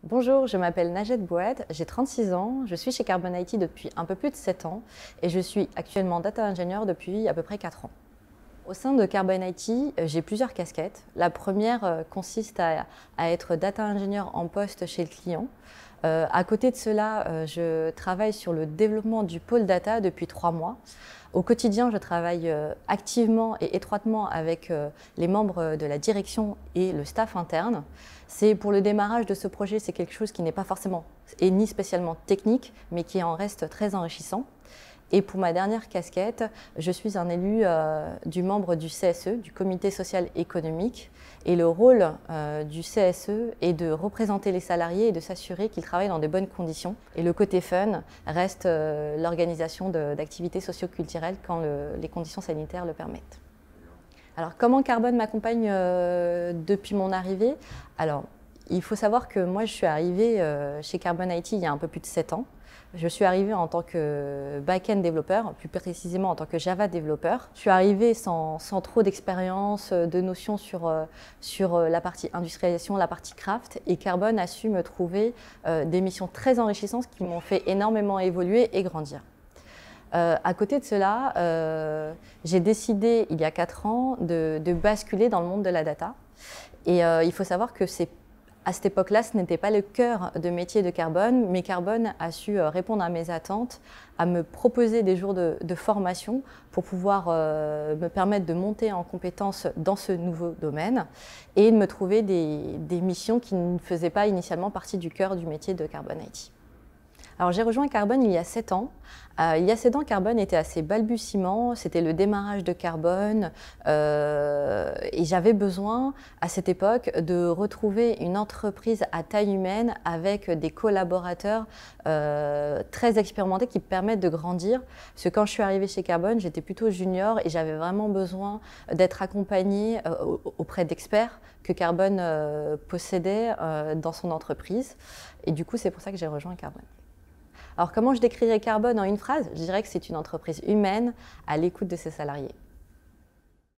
Bonjour, je m'appelle Najed Boued, j'ai 36 ans, je suis chez Carbon IT depuis un peu plus de 7 ans et je suis actuellement data ingénieur depuis à peu près 4 ans. Au sein de Carbon IT, j'ai plusieurs casquettes. La première consiste à être data ingénieur en poste chez le client. À côté de cela, je travaille sur le développement du pôle data depuis 3 mois. Au quotidien, je travaille activement et étroitement avec les membres de la direction et le staff interne. Pour le démarrage de ce projet, c'est quelque chose qui n'est pas forcément et ni spécialement technique, mais qui en reste très enrichissant. Et pour ma dernière casquette, je suis un élu du membre du CSE, du Comité social économique. Et le rôle du CSE est de représenter les salariés et de s'assurer qu'ils travaillent dans de bonnes conditions. Et le côté fun reste l'organisation d'activités socio-culturelles quand les conditions sanitaires le permettent. Alors, comment Carbone m'accompagne depuis mon arrivée? Alors, il faut savoir que moi, je suis arrivée chez Carbon IT il y a un peu plus de 7 ans. Je suis arrivée en tant que back-end développeur, plus précisément en tant que Java développeur. Je suis arrivée sans trop d'expérience, de notions sur la partie industrialisation, la partie craft. Et Carbone a su me trouver des missions très enrichissantes qui m'ont fait énormément évoluer et grandir. À côté de cela, j'ai décidé il y a 4 ans de basculer dans le monde de la data. Et il faut savoir que à cette époque-là, ce n'était pas le cœur de métier de Carbone, mais Carbone a su répondre à mes attentes, à me proposer des jours de formation pour pouvoir me permettre de monter en compétences dans ce nouveau domaine et de me trouver des missions qui ne faisaient pas initialement partie du cœur du métier de Carbone IT. Alors j'ai rejoint Carbone il y a 7 ans. Il y a 7 ans, Carbone était assez balbutiement, c'était le démarrage de Carbone et j'avais besoin à cette époque de retrouver une entreprise à taille humaine avec des collaborateurs très expérimentés qui permettent de grandir. Parce que quand je suis arrivée chez Carbone, j'étais plutôt junior et j'avais vraiment besoin d'être accompagnée auprès d'experts que Carbone possédait dans son entreprise. Et du coup, c'est pour ça que j'ai rejoint Carbone. Alors, comment je décrirais Carbone en une phrase? Je dirais que c'est une entreprise humaine à l'écoute de ses salariés.